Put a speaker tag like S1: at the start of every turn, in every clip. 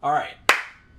S1: Alright,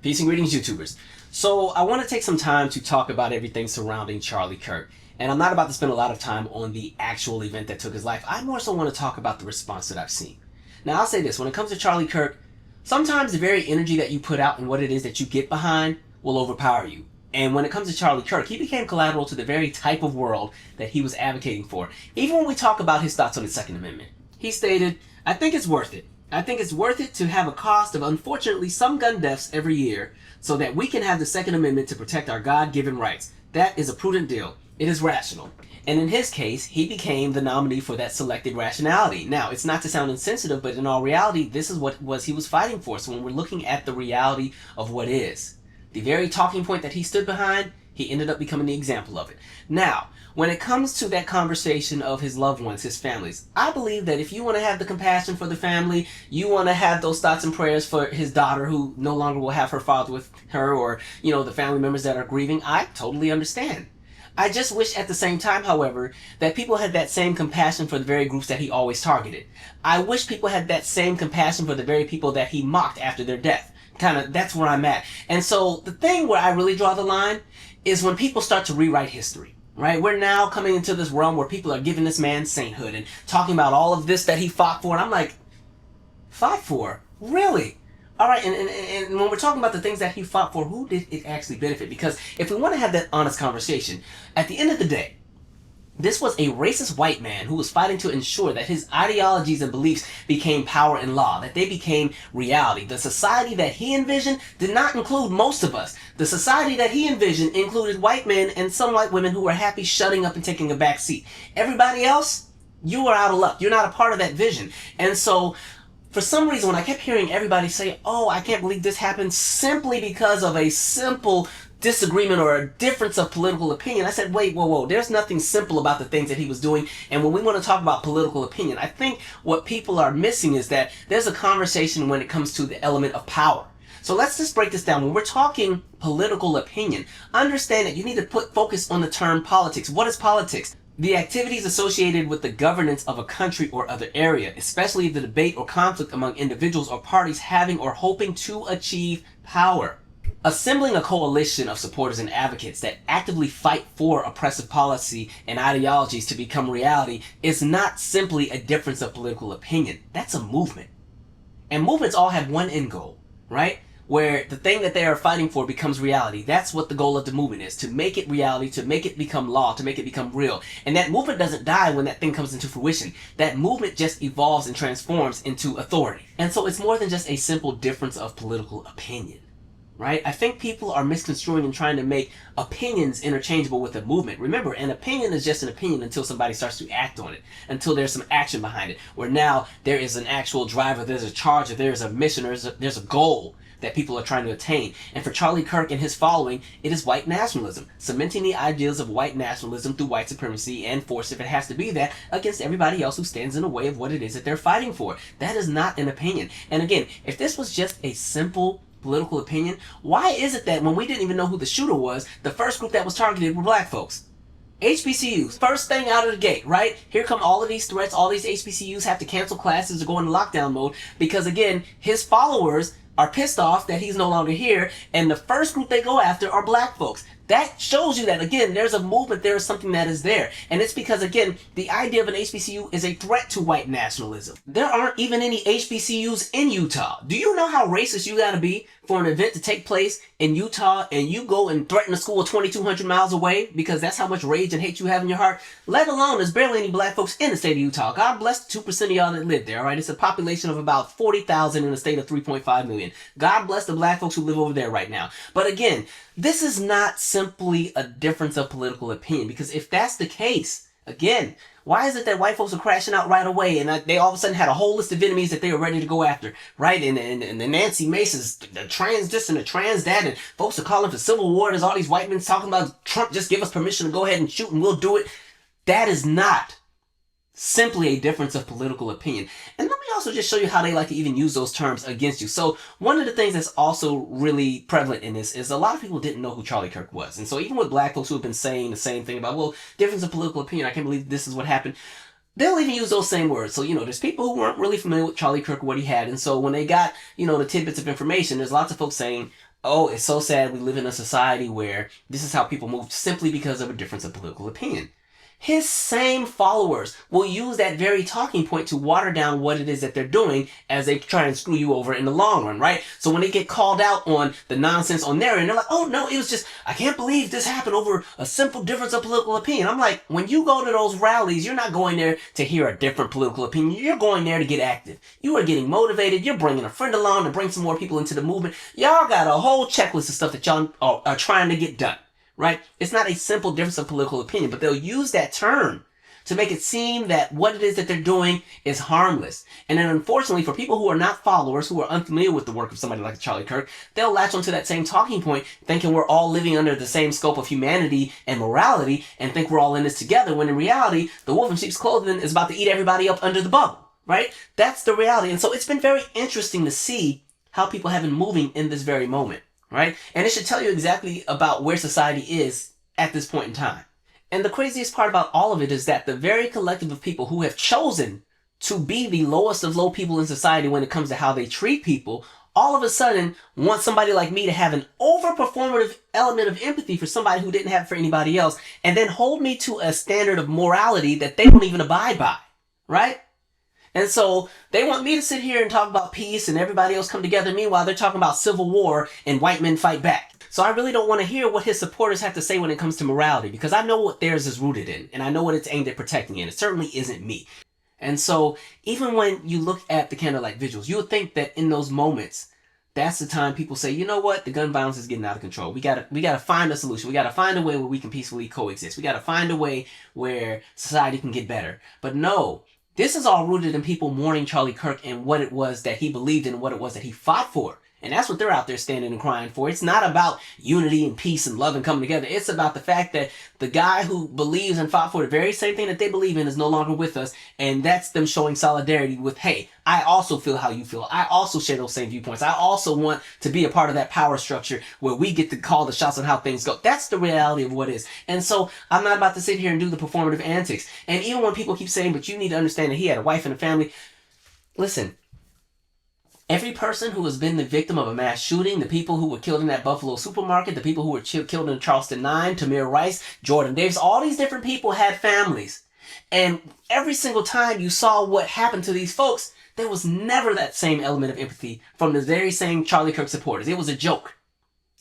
S1: peace and greetings YouTubers. So I want to take some time to talk about everything surrounding Charlie Kirk. And I'm not about to spend a lot of time on the actual event that took his life. I more so want to talk about the response that I've seen. Now I'll say this, when it comes to Charlie Kirk, sometimes the very energy that you put out and what it is that you get behind will overpower you. And when it comes to Charlie Kirk, he became collateral to the very type of world that he was advocating for. Even when we talk about his thoughts on the Second Amendment. He stated, "I think it's worth it. I think it's worth it to have a cost of, unfortunately, some gun deaths every year so that we can have the Second Amendment to protect our God-given rights. That is a prudent deal. It is rational." And in his case, he became the nominee for that selected rationality. Now, it's not to sound insensitive, but in all reality, this is what he was fighting for. So when we're looking at the reality of what is, the very talking point that he stood behind, he ended up becoming the example of it. Now, when it comes to that conversation of his loved ones, his families, I believe that if you want to have the compassion for the family, you want to have those thoughts and prayers for his daughter who no longer will have her father with her, or, you know, the family members that are grieving, I totally understand. I just wish at the same time, however, that people had that same compassion for the very groups that he always targeted. I wish people had that same compassion for the very people that he mocked after their death. That's where I'm at. And so the thing where I really draw the line is when people start to rewrite history, right? We're now coming into this realm where people are giving this man sainthood and talking about all of this that he fought for. And I'm like, fought for? Really? All right, and when we're talking about the things that he fought for, who did it actually benefit? Because if we want to have that honest conversation, at the end of the day, this was a racist white man who was fighting to ensure that his ideologies and beliefs became power and law, that they became reality. The society that he envisioned did not include most of us. The society that he envisioned included white men and some white women who were happy shutting up and taking a back seat. Everybody else, you are out of luck. You're not a part of that vision. And so, for some reason, when I kept hearing everybody say, "Oh, I can't believe this happened," simply because of a simple disagreement or a difference of political opinion, I said, wait, whoa, there's nothing simple about the things that he was doing. And when we want to talk about political opinion, I think what people are missing is that there's a conversation when it comes to the element of power. So let's just break this down. When we're talking political opinion, understand that you need to put focus on the term politics. What is politics? The activities associated with the governance of a country or other area, especially the debate or conflict among individuals or parties having or hoping to achieve power. Assembling a coalition of supporters and advocates that actively fight for oppressive policy and ideologies to become reality is not simply a difference of political opinion. That's a movement. And movements all have one end goal, right? Where the thing that they are fighting for becomes reality. That's what the goal of the movement is, to make it reality, to make it become law, to make it become real. And that movement doesn't die when that thing comes into fruition. That movement just evolves and transforms into authority. And so it's more than just a simple difference of political opinion. Right? I think people are misconstruing and trying to make opinions interchangeable with a movement. Remember, an opinion is just an opinion until somebody starts to act on it, until there's some action behind it, where now there is an actual driver, there's a charger, there's a mission, there's a goal that people are trying to attain. And for Charlie Kirk and his following, it is white nationalism, cementing the ideals of white nationalism through white supremacy and force, if it has to be that, against everybody else who stands in the way of what it is that they're fighting for. That is not an opinion. And again, if this was just a simple political opinion, why is it that when we didn't even know who the shooter was, the first group that was targeted were black folks? HBCUs, first thing out of the gate, right? Here come all of these threats. All these HBCUs have to cancel classes or go into lockdown mode because, again, his followers are pissed off that he's no longer here, and the first group they go after are black folks. That shows you that, again, there's a movement, there is something that is there. And it's because, again, the idea of an HBCU is a threat to white nationalism. There aren't even any HBCUs in Utah. Do you know how racist you gotta be for an event to take place in Utah and you go and threaten a school 2,200 miles away because that's how much rage and hate you have in your heart? Let alone there's barely any black folks in the state of Utah. God bless the 2% of y'all that live there, alright? It's a population of about 40,000 in a state of 3.5 million. God bless the black folks who live over there right now. But again, this is not simply a difference of political opinion, because if that's the case, again, why is it that white folks are crashing out right away and they all of a sudden had a whole list of enemies that they were ready to go after, right? And the Nancy Masons, the trans this and the trans that, and folks are calling for civil war. There's all these white men talking about Trump, just give us permission to go ahead and shoot and we'll do it. That is not simply a difference of political opinion. And let me also just show you how they like to even use those terms against you. So one of the things that's also really prevalent in this is a lot of people didn't know who Charlie Kirk was. And so even with black folks who have been saying the same thing about, well, difference of political opinion, I can't believe this is what happened. they'll even use those same words. So, there's people who weren't really familiar with Charlie Kirk, what he had. And so when they got, the tidbits of information, there's lots of folks saying, oh, it's so sad we live in a society where this is how people move simply because of a difference of political opinion. His same followers will use that very talking point to water down what it is that they're doing as they try and screw you over in the long run, right? So when they get called out on the nonsense on their end, they're like, oh no, it was just, I can't believe this happened over a simple difference of political opinion. I'm like, when you go to those rallies, you're not going there to hear a different political opinion. You're going there to get active. You are getting motivated. You're bringing a friend along to bring some more people into the movement. Y'all got a whole checklist of stuff that y'all are trying to get done. Right? It's not a simple difference of political opinion, but they'll use that term to make it seem that what it is that they're doing is harmless. And then unfortunately, for people who are not followers, who are unfamiliar with the work of somebody like Charlie Kirk, they'll latch onto that same talking point, thinking we're all living under the same scope of humanity and morality, and think we're all in this together, when in reality, the wolf in sheep's clothing is about to eat everybody up under the bubble. Right? That's the reality. And so it's been very interesting to see how people have been moving in this very moment. Right? And it should tell you exactly about where society is at this point in time. And the craziest part about all of it is that the very collective of people who have chosen to be the lowest of low people in society when it comes to how they treat people, all of a sudden want somebody like me to have an overperformative element of empathy for somebody who didn't have it for anybody else, and then hold me to a standard of morality that they don't even abide by. Right? And so they want me to sit here and talk about peace and everybody else come together. Meanwhile, they're talking about civil war and white men fight back. So I really don't want to hear what his supporters have to say when it comes to morality, because I know what theirs is rooted in, and I know what it's aimed at protecting, and it certainly isn't me. And so even when you look at the candlelight vigils, you would think that in those moments, that's the time people say, you know what, the gun violence is getting out of control. We gotta find a solution. We gotta find a way where we can peacefully coexist. We gotta find a way where society can get better. But no. This is all rooted in people mourning Charlie Kirk and what it was that he believed in and what it was that he fought for. And that's what they're out there standing and crying for. It's not about unity and peace and love and coming together. It's about the fact that the guy who believes and fought for the very same thing that they believe in is no longer with us. And that's them showing solidarity with, hey, I also feel how you feel. I also share those same viewpoints. I also want to be a part of that power structure where we get to call the shots on how things go. That's the reality of what is. And so I'm not about to sit here and do the performative antics. And even when people keep saying, but you need to understand that he had a wife and a family. Listen. Every person who has been the victim of a mass shooting, the people who were killed in that Buffalo supermarket, the people who were killed in Charleston 9, Tamir Rice, Jordan Davis, all these different people had families. And every single time you saw what happened to these folks, there was never that same element of empathy from the very same Charlie Kirk supporters. It was a joke.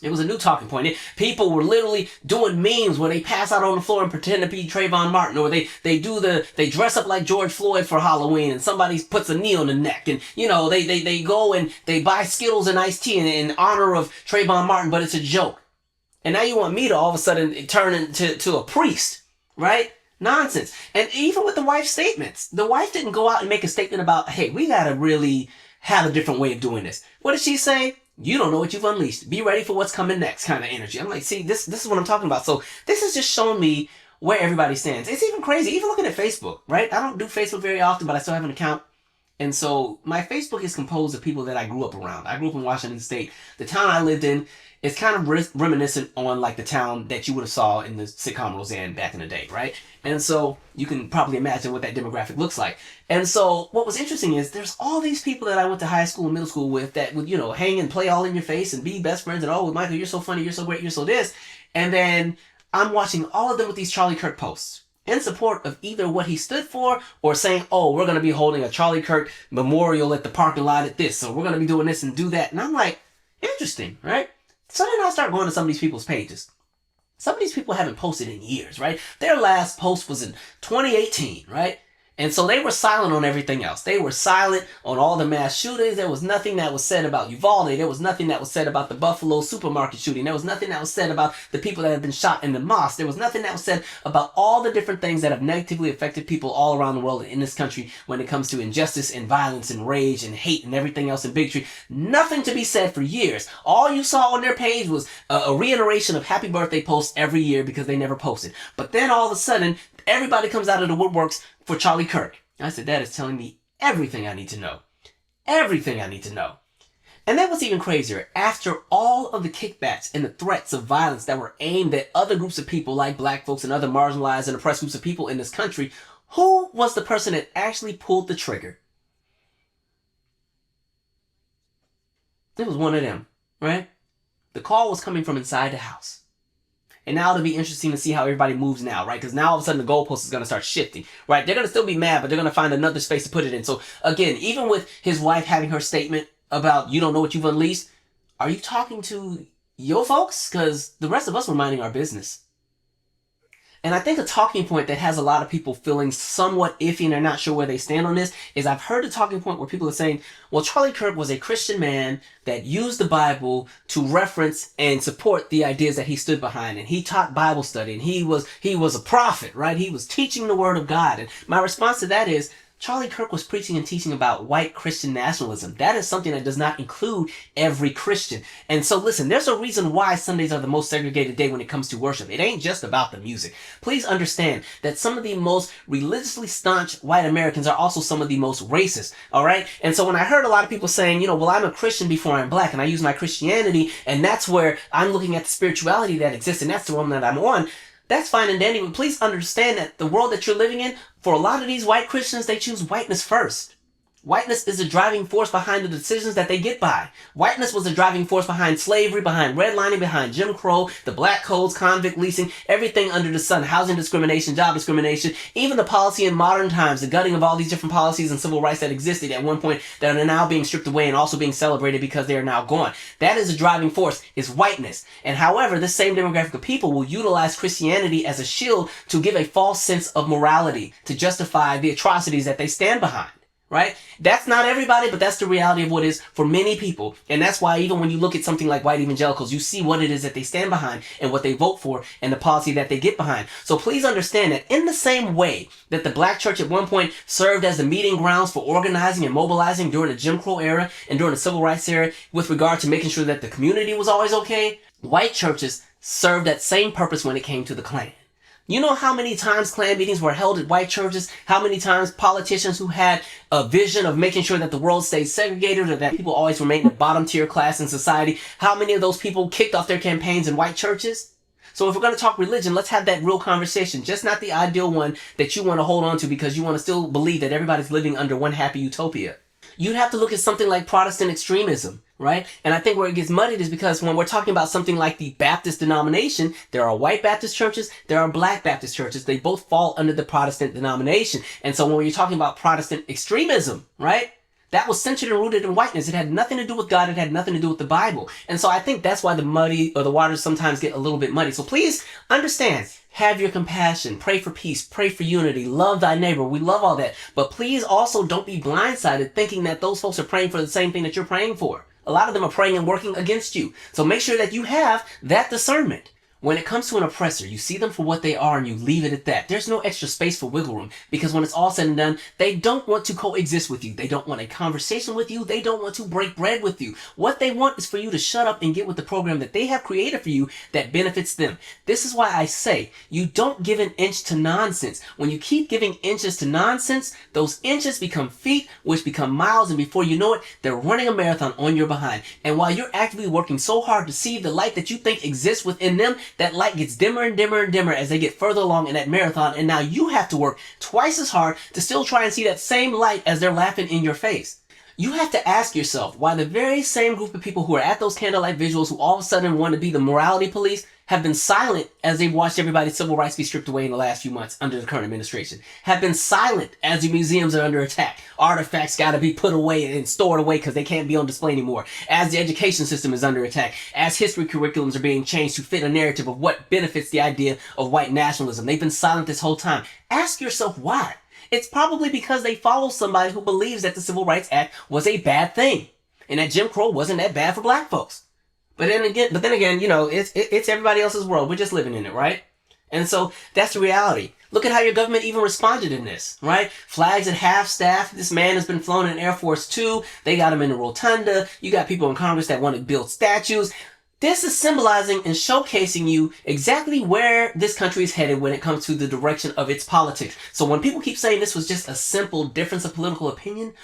S1: It was a new talking point. People were literally doing memes where they pass out on the floor and pretend to be Trayvon Martin, or they dress up like George Floyd for Halloween, and somebody puts a knee on the neck, and they go and they buy Skittles and iced tea in honor of Trayvon Martin, but it's a joke. And now you want me to all of a sudden turn into a priest, right? Nonsense. And even with the wife's statements, the wife didn't go out and make a statement about, hey, we gotta really have a different way of doing this. What did she say? You don't know what you've unleashed. Be ready for what's coming next kind of energy. I'm like, see, this is what I'm talking about. So this has just shown me where everybody stands. It's even crazy, even looking at Facebook, right? I don't do Facebook very often, but I still have an account. And so my Facebook is composed of people that I grew up around. I grew up in Washington State. The town I lived in is kind of reminiscent on like the town that you would have saw in the sitcom Roseanne back in the day, right? And so you can probably imagine what that demographic looks like. And so what was interesting is there's all these people that I went to high school and middle school with that would, hang and play all in your face and be best friends and, oh, Michael, you're so funny, you're so great, you're so this. And then I'm watching all of them with these Charlie Kirk posts in support of either what he stood for or saying, oh, we're going to be holding a Charlie Kirk memorial at the parking lot at this, so we're going to be doing this and do that. And I'm like, interesting, right? So then I start going to some of these people's pages. Some of these people haven't posted in years, right? Their last post was in 2018, right? And so they were silent on everything else. They were silent on all the mass shootings. There was nothing that was said about Uvalde. There was nothing that was said about the Buffalo supermarket shooting. There was nothing that was said about the people that have been shot in the mosque. There was nothing that was said about all the different things that have negatively affected people all around the world and in this country when it comes to injustice and violence and rage and hate and everything else and bigotry. Nothing to be said for years. All you saw on their page was a reiteration of happy birthday posts every year because they never posted. But then all of a sudden, everybody comes out of the woodworks for Charlie Kirk. I said, that is telling me everything I need to know. Everything I need to know. And then what's even crazier, after all of the kickbacks and the threats of violence that were aimed at other groups of people like black folks and other marginalized and oppressed groups of people in this country, Who was the person that actually pulled the trigger? It was one of them, right? The call was coming from inside the house. And now it'll be interesting to see how everybody moves now, right? Because now all of a sudden the goalpost is going to start shifting, right? They're going to still be mad, but they're going to find another space to put it in. So again, even with his wife having her statement about you don't know what you've unleashed, are you talking to your folks? Because the rest of us were minding our business. And I think a talking point that has a lot of people feeling somewhat iffy and they're not sure where they stand on this is I've heard a talking point where people are saying, well, Charlie Kirk was a Christian man that used the Bible to reference and support the ideas that he stood behind. And he taught Bible study and he was a prophet, right? He was teaching the word of God. And my response to that is, Charlie Kirk was preaching and teaching about white Christian nationalism. That is something that does not include every Christian. And so listen, there's a reason why Sundays are the most segregated day when it comes to worship. It ain't just about the music. Please understand that some of the most religiously staunch white Americans are also some of the most racist. All right. And so when I heard a lot of people saying, well, I'm a Christian before I'm black and I use my Christianity and that's where I'm looking at the spirituality that exists and that's the one that I'm on. That's fine and dandy, but please understand that the world that you're living in, for a lot of these white Christians, they choose whiteness first. Whiteness is the driving force behind the decisions that they get by. Whiteness was the driving force behind slavery, behind redlining, behind Jim Crow, the black codes, convict leasing, everything under the sun, housing discrimination, job discrimination, even the policy in modern times, the gutting of all these different policies and civil rights that existed at one point that are now being stripped away and also being celebrated because they are now gone. That is the driving force, is whiteness. And however, this same demographic of people will utilize Christianity as a shield to give a false sense of morality, to justify the atrocities that they stand behind. Right? That's not everybody, but that's the reality of what is for many people. And that's why even when you look at something like white evangelicals, you see what it is that they stand behind and what they vote for and the policy that they get behind. So please understand that in the same way that the black church at one point served as the meeting grounds for organizing and mobilizing during the Jim Crow era and during the civil rights era with regard to making sure that the community was always okay, white churches served that same purpose when it came to the Klan. You know how many times Klan meetings were held at white churches? How many times politicians who had a vision of making sure that the world stays segregated or that people always remain in the bottom tier class in society, how many of those people kicked off their campaigns in white churches? So if we're going to talk religion, let's have that real conversation. Just not the ideal one that you want to hold on to because you want to still believe that everybody's living under one happy utopia. You'd have to look at something like Protestant extremism, right? And I think where it gets muddied is because when we're talking about something like the Baptist denomination, there are white Baptist churches, there are black Baptist churches. They both fall under the Protestant denomination. And so when you're talking about Protestant extremism, right? That was centered and rooted in whiteness. It had nothing to do with God. It had nothing to do with the Bible. And so I think that's why the waters sometimes get a little bit muddy. So please understand. Have your compassion, pray for peace, pray for unity, love thy neighbor. We love all that. But please also don't be blindsided thinking that those folks are praying for the same thing that you're praying for. A lot of them are praying and working against you. So make sure that you have that discernment. When it comes to an oppressor, you see them for what they are and you leave it at that. There's no extra space for wiggle room because when it's all said and done, they don't want to coexist with you. They don't want a conversation with you. They don't want to break bread with you. What they want is for you to shut up and get with the program that they have created for you that benefits them. This is why I say you don't give an inch to nonsense. When you keep giving inches to nonsense, those inches become feet, which become miles, and before you know it, they're running a marathon on your behind. And while you're actively working so hard to see the light that you think exists within them, that light gets dimmer and dimmer and dimmer as they get further along in that marathon, and now you have to work twice as hard to still try and see that same light as they're laughing in your face. You have to ask yourself why the very same group of people who are at those candlelight visuals who all of a sudden want to be the morality police have been silent as they've watched everybody's civil rights be stripped away in the last few months under the current administration, have been silent as the museums are under attack. Artifacts got to be put away and stored away because they can't be on display anymore. As the education system is under attack, as history curriculums are being changed to fit a narrative of what benefits the idea of white nationalism. They've been silent this whole time. Ask yourself why. It's probably because they follow somebody who believes that the Civil Rights Act was a bad thing and that Jim Crow wasn't that bad for black folks. But then again, it's everybody else's world. We're just living in it, right? And so that's the reality. Look at how your government even responded in this, right? Flags at half-staff. This man has been flown in Air Force Two. They got him in the rotunda. You got people in Congress that want to build statues. This is symbolizing and showcasing you exactly where this country is headed when it comes to the direction of its politics. So when people keep saying this was just a simple difference of political opinion,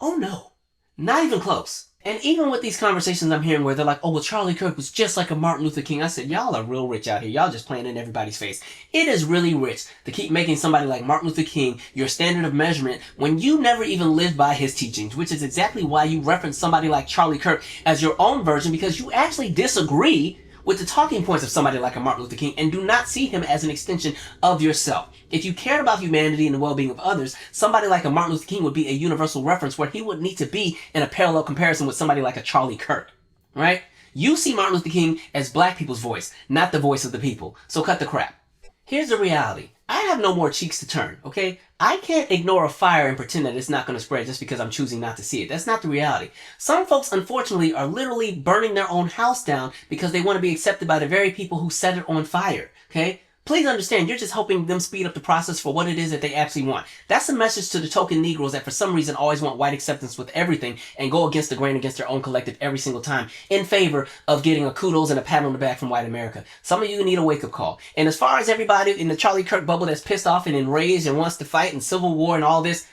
S1: oh no, not even close. And even with these conversations I'm hearing where they're like, oh, well, Charlie Kirk was just like a Martin Luther King. I said, y'all are real rich out here. Y'all just playing in everybody's face. It is really rich to keep making somebody like Martin Luther King your standard of measurement when you never even lived by his teachings, which is exactly why you reference somebody like Charlie Kirk as your own version, because you actually disagree with the talking points of somebody like a Martin Luther King and do not see him as an extension of yourself. If you cared about humanity and the well-being of others, somebody like a Martin Luther King would be a universal reference where he would need to be in a parallel comparison with somebody like a Charlie Kirk, right? You see Martin Luther King as black people's voice, not the voice of the people. So cut the crap. Here's the reality. I have no more cheeks to turn, okay? I can't ignore a fire and pretend that it's not going to spread just because I'm choosing not to see it. That's not the reality. Some folks, unfortunately, are literally burning their own house down because they want to be accepted by the very people who set it on fire, okay? Please understand, you're just helping them speed up the process for what it is that they actually want. That's a message to the token Negroes that for some reason always want white acceptance with everything and go against the grain against their own collective every single time in favor of getting a kudos and a pat on the back from white America. Some of you need a wake-up call. And as far as everybody in the Charlie Kirk bubble that's pissed off and enraged and wants to fight and civil war and all this,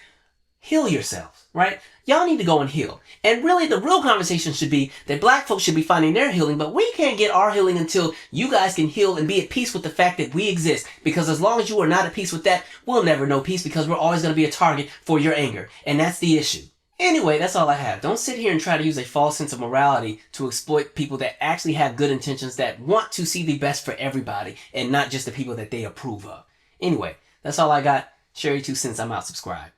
S1: heal yourselves, right? Y'all need to go and heal. And really, the real conversation should be that black folks should be finding their healing, but we can't get our healing until you guys can heal and be at peace with the fact that we exist. Because as long as you are not at peace with that, we'll never know peace because we're always going to be a target for your anger. And that's the issue. Anyway, that's all I have. Don't sit here and try to use a false sense of morality to exploit people that actually have good intentions, that want to see the best for everybody and not just the people that they approve of. Anyway, that's all I got. Share your 2 cents. I'm out. Subscribe.